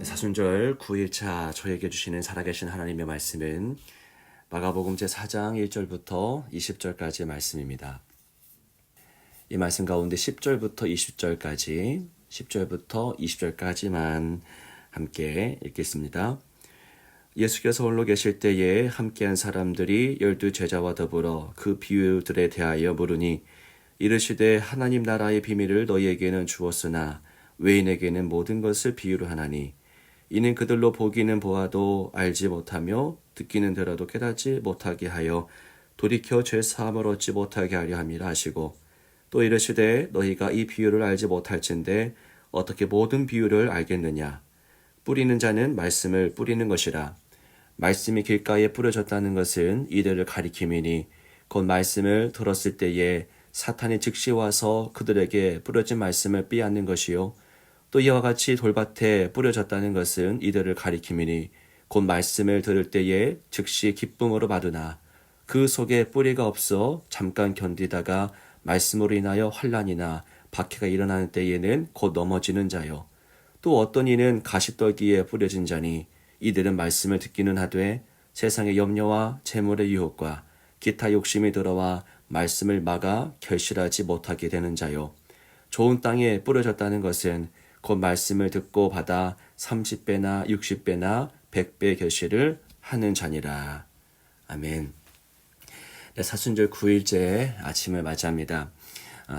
사순절 9일차 저에게 주시는 살아계신 하나님의 말씀은 마가복음 제4장 1절부터 20절까지의 말씀입니다. 이 말씀 가운데 10절부터 20절까지, 10절부터 20절까지만 함께 읽겠습니다. 예수께서 홀로 계실 때에 함께한 사람들이 12제자와 더불어 그 비유들에 대하여 물으니 이르시되 하나님 나라의 비밀을 너희에게는 주었으나 외인에게는 모든 것을 비유로 하나니 이는 그들로 보기는 보아도 알지 못하며 듣기는 들어도 깨닫지 못하게 하여 돌이켜 죄 사함을 얻지 못하게 하려 함이라 하시고 또 이르시되 너희가 이 비유를 알지 못할진대 어떻게 모든 비유를 알겠느냐. 뿌리는 자는 말씀을 뿌리는 것이라. 말씀이 길가에 뿌려졌다는 것은 이들을 가리킴이니 곧 말씀을 들었을 때에 사탄이 즉시 와서 그들에게 뿌려진 말씀을 빼앗는 것이요 또 이와 같이 돌밭에 뿌려졌다는 것은 이들을 가리킴이니 곧 말씀을 들을 때에 즉시 기쁨으로 받으나 그 속에 뿌리가 없어 잠깐 견디다가 말씀으로 인하여 환난이나 박해가 일어나는 때에는 곧 넘어지는 자요 또 어떤 이는 가시떨기에 뿌려진 자니 이들은 말씀을 듣기는 하되 세상의 염려와 재물의 유혹과 기타 욕심이 들어와 말씀을 막아 결실하지 못하게 되는 자요 좋은 땅에 뿌려졌다는 것은 곧 말씀을 듣고 받아 30배나 60배나 100배 결실을 하는 자니라. 아멘. 네, 사순절 9일째 아침을 맞이합니다.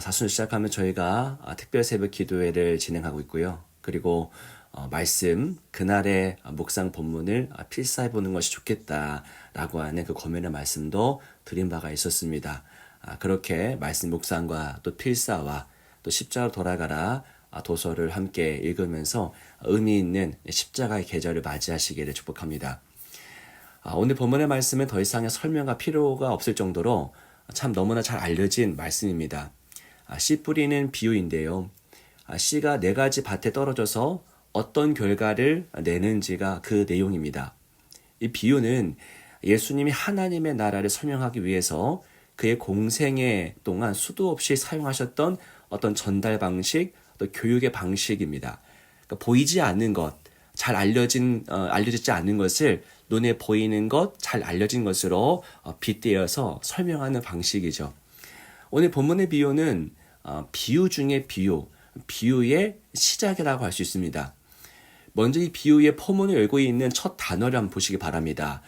사순 시작하면 저희가 특별 새벽 기도회를 진행하고 있고요. 그리고 말씀, 그날의 묵상 본문을 필사해보는 것이 좋겠다라고 하는 그 고민의 말씀도 드린 바가 있었습니다. 그렇게 말씀 묵상과 또 필사와 또 십자가로 돌아가라 도서를 함께 읽으면서 의미 있는 십자가의 계절을 맞이하시기를 축복합니다. 오늘 본문의 말씀은 더 이상의 설명과 필요가 없을 정도로 참 너무나 잘 알려진 말씀입니다. 씨 뿌리는 비유인데요. 씨가 4가지 밭에 떨어져서 어떤 결과를 내는지가 그 내용입니다. 이 비유는 예수님이 하나님의 나라를 설명하기 위해서 그의 공생애 동안 수도 없이 사용하셨던 어떤 전달 방식, 또 교육의 방식입니다. 그러니까 보이지 않는 것, 잘 알려지지 않는 것을 눈에 보이는 것, 잘 알려진 것으로 빗대어서 설명하는 방식이죠. 오늘 본문의 비유는 비유 중의 비유, 비유의 시작이라고 할 수 있습니다. 먼저 이 비유의 포문을 열고 있는 첫 단어를 한번 보시기 바랍니다.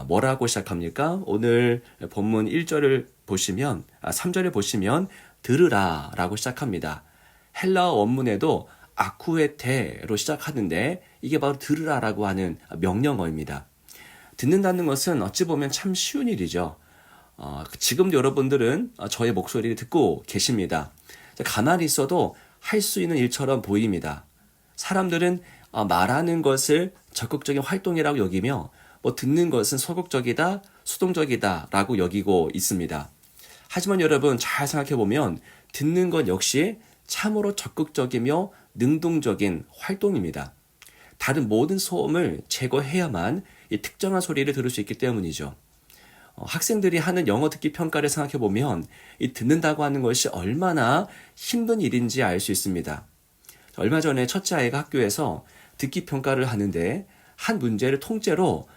뭐라고 시작합니까? 오늘 본문 1절을 보시면, 3절을 보시면 들으라 라고 시작합니다. 헬라어 원문에도 아쿠에테로 시작하는데 이게 바로 들으라라고 하는 명령어입니다. 듣는다는 것은 어찌 보면 참 쉬운 일이죠. 지금도 여러분들은 저의 목소리를 듣고 계십니다. 가만히 있어도 할 수 있는 일처럼 보입니다. 사람들은 말하는 것을 적극적인 활동이라고 여기며 듣는 것은 소극적이다, 수동적이다 라고 여기고 있습니다. 하지만 여러분 잘 생각해보면 듣는 것 역시 참으로 적극적이며 능동적인 활동입니다. 다른 모든 소음을 제거해야만 이 특정한 소리를 들을 수 있기 때문이죠. 학생들이 하는 영어 듣기 평가를 생각해보면 이 듣는다고 하는 것이 얼마나 힘든 일인지 알 수 있습니다. 얼마 전에 첫째 아이가 학교에서 듣기 평가를 하는데 한 문제를 통째로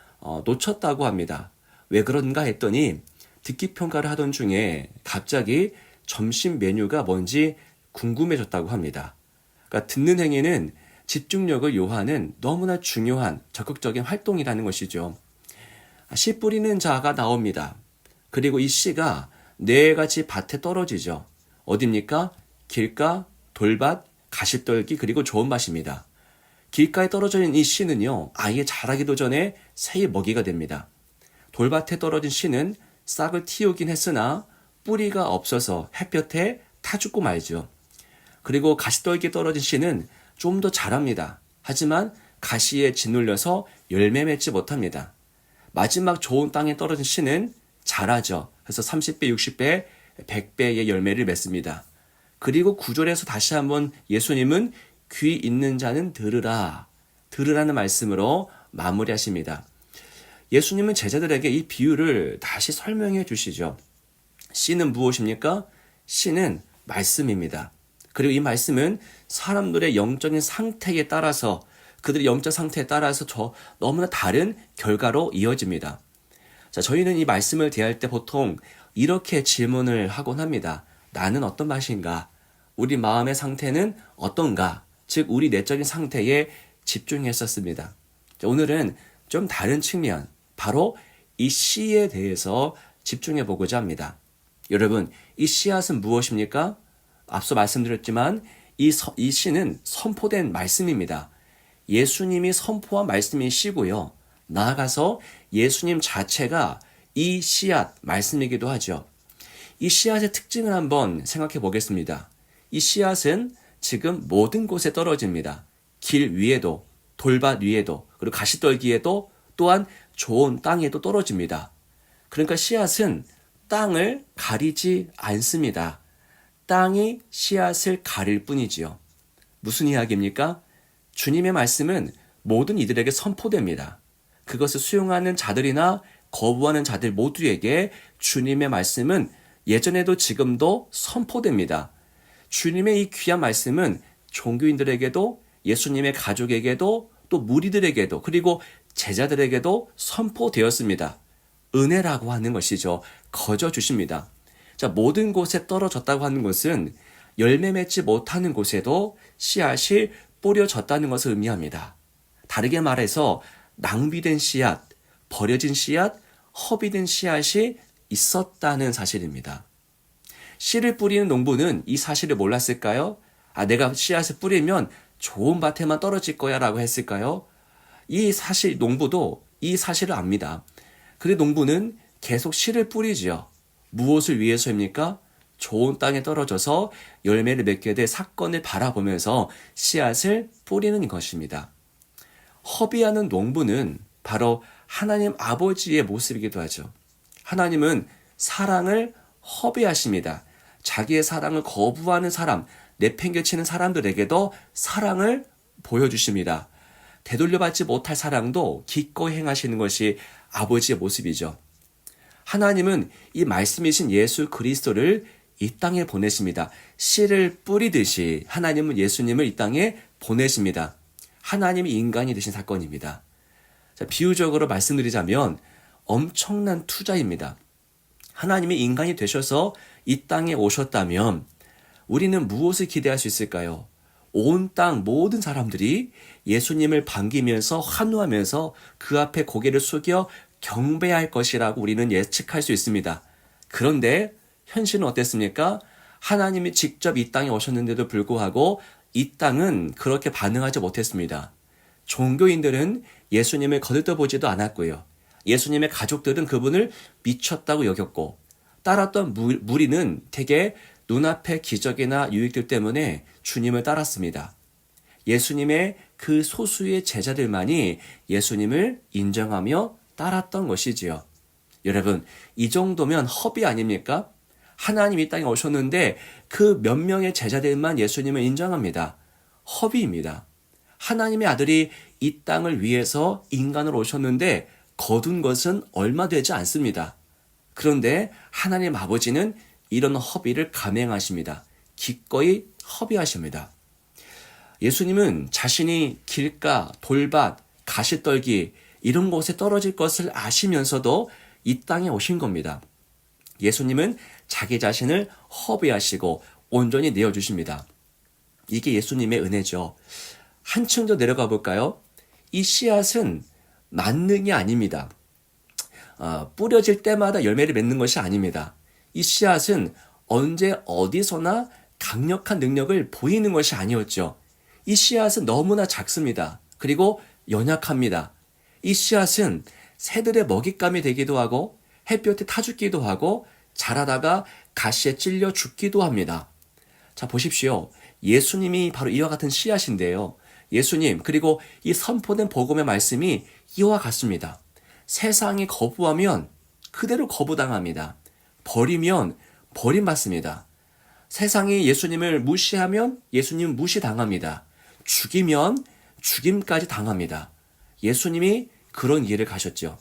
놓쳤다고 합니다. 왜 그런가 했더니 듣기 평가를 하던 중에 갑자기 점심 메뉴가 뭔지 궁금해졌다고 합니다. 그러니까 듣는 행위는 집중력을 요하는 너무나 중요한 적극적인 활동이라는 것이죠. 씨 뿌리는 자가 나옵니다. 그리고 이 씨가 4가지 밭에 떨어지죠. 어디입니까? 길가, 돌밭, 가시떨기, 그리고 좋은 밭입니다. 길가에 떨어져 있는 이 씨는요, 아예 자라기도 전에 새의 먹이가 됩니다. 돌밭에 떨어진 씨는 싹을 틔우긴 했으나 뿌리가 없어서 햇볕에 타 죽고 말죠. 그리고 가시떨기에 떨어진 씨는 좀 더 자랍니다. 하지만 가시에 짓눌려서 열매 맺지 못합니다. 마지막 좋은 땅에 떨어진 씨는 자라죠. 그래서 30배, 60배, 100배의 열매를 맺습니다. 그리고 9절에서 다시 한번 예수님은 귀 있는 자는 들으라, 들으라는 말씀으로 마무리하십니다. 예수님은 제자들에게 이 비유를 다시 설명해 주시죠. 씨는 무엇입니까? 씨는 말씀입니다. 그리고 이 말씀은 사람들의 영적인 상태에 따라서 그들의 영적 상태에 따라서 너무나 다른 결과로 이어집니다. 자, 저희는 이 말씀을 대할 때 보통 이렇게 질문을 하곤 합니다. 나는 어떤 맛인가? 우리 마음의 상태는 어떤가? 즉, 우리 내적인 상태에 집중했었습니다. 자, 오늘은 좀 다른 측면, 바로 이 씨에 대해서 집중해 보고자 합니다. 여러분, 이 씨앗은 무엇입니까? 앞서 말씀드렸지만 이 씨는 선포된 말씀입니다. 예수님이 선포한 말씀이 씨고요. 나아가서 예수님 자체가 이 씨앗 말씀이기도 하죠. 이 씨앗의 특징을 한번 생각해 보겠습니다. 이 씨앗은 지금 모든 곳에 떨어집니다. 길 위에도, 돌밭 위에도, 그리고 가시떨기에도, 또한 좋은 땅에도 떨어집니다. 그러니까 씨앗은 땅을 가리지 않습니다. 땅이 씨앗을 가릴 뿐이지요. 무슨 이야기입니까? 주님의 말씀은 모든 이들에게 선포됩니다. 그것을 수용하는 자들이나 거부하는 자들 모두에게 주님의 말씀은 예전에도 지금도 선포됩니다. 주님의 이 귀한 말씀은 종교인들에게도, 예수님의 가족에게도, 또 무리들에게도, 그리고 제자들에게도 선포되었습니다. 은혜라고 하는 것이죠. 거저 주십니다. 자, 모든 곳에 떨어졌다고 하는 것은 열매 맺지 못하는 곳에도 씨앗이 뿌려졌다는 것을 의미합니다. 다르게 말해서 낭비된 씨앗, 버려진 씨앗, 허비된 씨앗이 있었다는 사실입니다. 씨를 뿌리는 농부는 이 사실을 몰랐을까요? 내가 씨앗을 뿌리면 좋은 밭에만 떨어질 거야 라고 했을까요? 농부도 이 사실을 압니다. 그런데 농부는 계속 씨를 뿌리지요. 무엇을 위해서입니까? 좋은 땅에 떨어져서 열매를 맺게 될 사건을 바라보면서 씨앗을 뿌리는 것입니다. 허비하는 농부는 바로 하나님 아버지의 모습이기도 하죠. 하나님은 사랑을 허비하십니다. 자기의 사랑을 거부하는 사람, 내팽개치는 사람들에게도 사랑을 보여주십니다. 되돌려받지 못할 사랑도 기꺼이 행하시는 것이 아버지의 모습이죠. 하나님은 이 말씀이신 예수 그리스도를 이 땅에 보내십니다. 씨를 뿌리듯이 하나님은 예수님을 이 땅에 보내십니다. 하나님이 인간이 되신 사건입니다. 자, 비유적으로 말씀드리자면 엄청난 투자입니다. 하나님이 인간이 되셔서 이 땅에 오셨다면 우리는 무엇을 기대할 수 있을까요? 온 땅 모든 사람들이 예수님을 반기면서 환호하면서 그 앞에 고개를 숙여 경배할 것이라고 우리는 예측할 수 있습니다. 그런데 현실은 어땠습니까? 하나님이 직접 이 땅에 오셨는데도 불구하고 이 땅은 그렇게 반응하지 못했습니다. 종교인들은 예수님을 거들떠보지도 않았고요. 예수님의 가족들은 그분을 미쳤다고 여겼고, 따랐던 무리는 대개 눈앞의 기적이나 유익들 때문에 주님을 따랐습니다. 예수님의 그 소수의 제자들만이 예수님을 인정하며 따랐던 것이지요. 여러분, 이 정도면 허비 아닙니까? 하나님이 이 땅에 오셨는데 그 몇 명의 제자들만 예수님을 인정합니다. 허비입니다. 하나님의 아들이 이 땅을 위해서 인간으로 오셨는데 거둔 것은 얼마 되지 않습니다. 그런데 하나님 아버지는 이런 허비를 감행하십니다. 기꺼이 허비하십니다. 예수님은 자신이 길가, 돌밭, 가시떨기 이런 곳에 떨어질 것을 아시면서도 이 땅에 오신 겁니다. 예수님은 자기 자신을 허비하시고 온전히 내어주십니다. 이게 예수님의 은혜죠. 한층 더 내려가 볼까요? 이 씨앗은 만능이 아닙니다. 뿌려질 때마다 열매를 맺는 것이 아닙니다. 이 씨앗은 언제 어디서나 강력한 능력을 보이는 것이 아니었죠. 이 씨앗은 너무나 작습니다. 그리고 연약합니다. 이 씨앗은 새들의 먹잇감이 되기도 하고 햇볕에 타 죽기도 하고 자라다가 가시에 찔려 죽기도 합니다. 자, 보십시오. 예수님이 바로 이와 같은 씨앗인데요. 예수님 그리고 이 선포된 복음의 말씀이 이와 같습니다. 세상이 거부하면 그대로 거부당합니다. 버리면 버림받습니다. 세상이 예수님을 무시하면 예수님 무시당합니다. 죽이면 죽임까지 당합니다. 예수님이 그런 길을 가셨죠.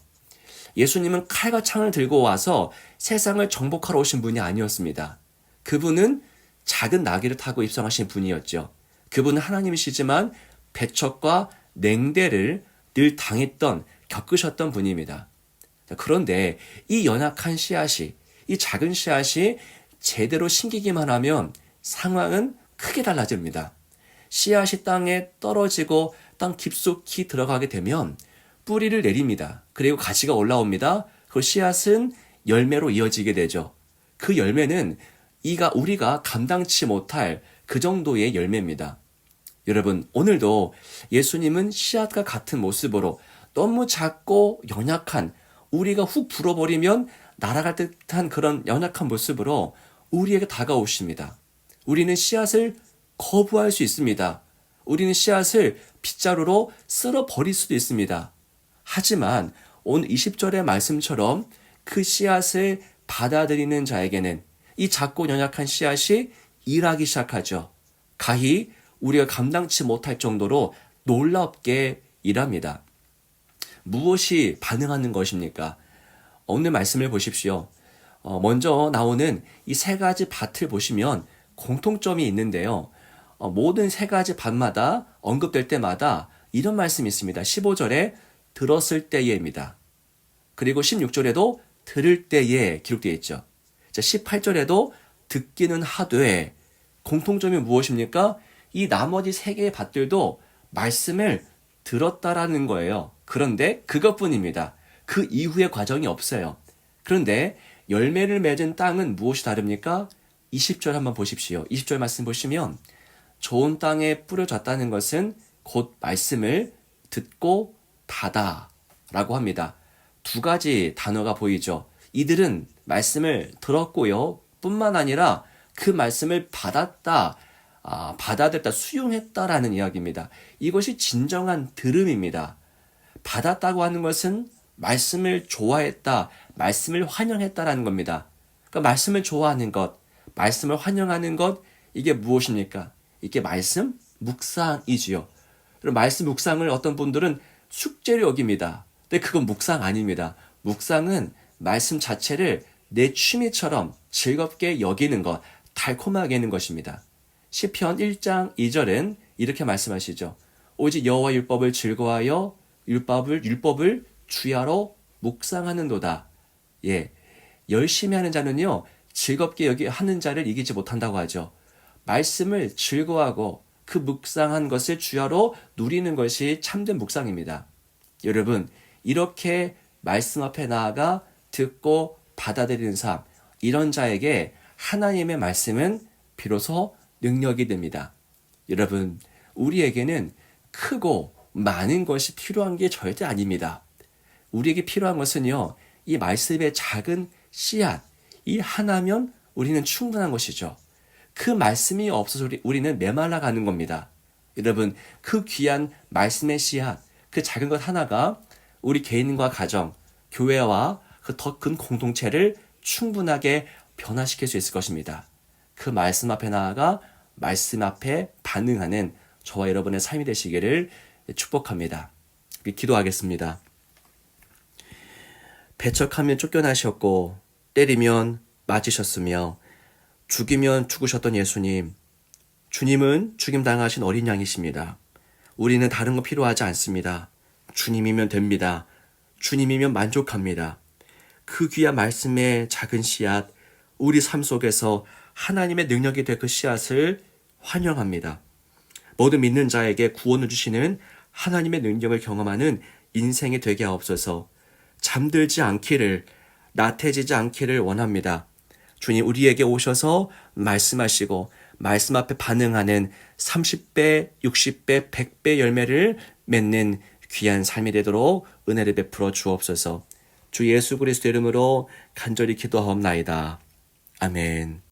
예수님은 칼과 창을 들고 와서 세상을 정복하러 오신 분이 아니었습니다. 그분은 작은 나귀를 타고 입성하신 분이었죠. 그분은 하나님이시지만 배척과 냉대를 늘 당했던, 겪으셨던 분입니다. 그런데 이 연약한 씨앗이, 이 작은 씨앗이 제대로 심기기만 하면 상황은 크게 달라집니다. 씨앗이 땅에 떨어지고 땅 깊숙이 들어가게 되면 뿌리를 내립니다. 그리고 가지가 올라옵니다. 그 씨앗은 열매로 이어지게 되죠. 그 열매는 우리가 감당치 못할 그 정도의 열매입니다. 여러분, 오늘도 예수님은 씨앗과 같은 모습으로 너무 작고 연약한, 우리가 훅 불어버리면 날아갈 듯한 그런 연약한 모습으로 우리에게 다가오십니다. 우리는 씨앗을 거부할 수 있습니다. 우리는 씨앗을 빗자루로 쓸어버릴 수도 있습니다. 하지만 오늘 20절의 말씀처럼 그 씨앗을 받아들이는 자에게는 이 작고 연약한 씨앗이 일하기 시작하죠. 가히 우리가 감당치 못할 정도로 놀랍게 일합니다. 무엇이 반응하는 것입니까? 오늘 말씀을 보십시오. 먼저 나오는 이 세 가지 밭을 보시면 공통점이 있는데요. 모든 세 가지 밭마다 언급될 때마다 이런 말씀이 있습니다. 15절에 들었을 때에입니다. 그리고 16절에도 들을 때에 기록되어 있죠. 18절에도 듣기는 하되, 공통점이 무엇입니까? 이 나머지 세 개의 밭들도 말씀을 들었다라는 거예요. 그런데 그것뿐입니다. 그 이후의 과정이 없어요. 그런데 열매를 맺은 땅은 무엇이 다릅니까? 20절 한번 보십시오. 20절 말씀 보시면 좋은 땅에 뿌려졌다는 것은 곧 말씀을 듣고 받아 라고 합니다. 두 가지 단어가 보이죠. 이들은 말씀을 들었고요. 뿐만 아니라 그 말씀을 받았다, 받아들였다, 수용했다라는 이야기입니다. 이것이 진정한 들음입니다. 받았다고 하는 것은 말씀을 좋아했다, 말씀을 환영했다라는 겁니다. 그러니까 말씀을 좋아하는 것, 말씀을 환영하는 것, 이게 무엇입니까? 이게 말씀 묵상이지요. 그리고 말씀 묵상을 어떤 분들은 숙제로 여깁니다. 근데 그건 묵상 아닙니다. 묵상은 말씀 자체를 내 취미처럼 즐겁게 여기는 것, 달콤하게 하는 것입니다. 시편 1장 2절은 이렇게 말씀하시죠. 오직 여호와 율법을 즐거워하여 율법을 주야로 묵상하는도다. 예, 열심히 하는 자는요, 즐겁게 하는 자를 이기지 못한다고 하죠. 말씀을 즐거워하고 그 묵상한 것을 주야로 누리는 것이 참된 묵상입니다. 여러분, 이렇게 말씀 앞에 나아가 듣고 받아들이는 삶, 이런 자에게 하나님의 말씀은 비로소 능력이 됩니다. 여러분, 우리에게는 크고 많은 것이 필요한 게 절대 아닙니다. 우리에게 필요한 것은요, 이 말씀의 작은 씨앗, 이 하나면 우리는 충분한 것이죠. 그 말씀이 없어서 우리는 메말라 가는 겁니다. 여러분, 그 귀한 말씀의 씨앗, 그 작은 것 하나가 우리 개인과 가정, 교회와 그 더 큰 공동체를 충분하게 변화시킬 수 있을 것입니다. 그 말씀 앞에 나아가 말씀 앞에 반응하는 저와 여러분의 삶이 되시기를 축복합니다. 기도하겠습니다. 배척하면 쫓겨나셨고 때리면 맞으셨으며 죽이면 죽으셨던 예수님, 주님은 죽임당하신 어린 양이십니다. 우리는 다른 거 필요하지 않습니다. 주님이면 됩니다. 주님이면 만족합니다. 그 귀한 말씀의 작은 씨앗, 우리 삶 속에서 하나님의 능력이 될 그 씨앗을 환영합니다. 모든 믿는 자에게 구원을 주시는 하나님의 능력을 경험하는 인생이 되게 하옵소서. 잠들지 않기를, 나태해지지 않기를 원합니다. 주님, 우리에게 오셔서 말씀하시고 말씀 앞에 반응하는 30배, 60배, 100배 열매를 맺는 귀한 삶이 되도록 은혜를 베풀어 주옵소서. 주 예수 그리스도 이름으로 간절히 기도하옵나이다. 아멘.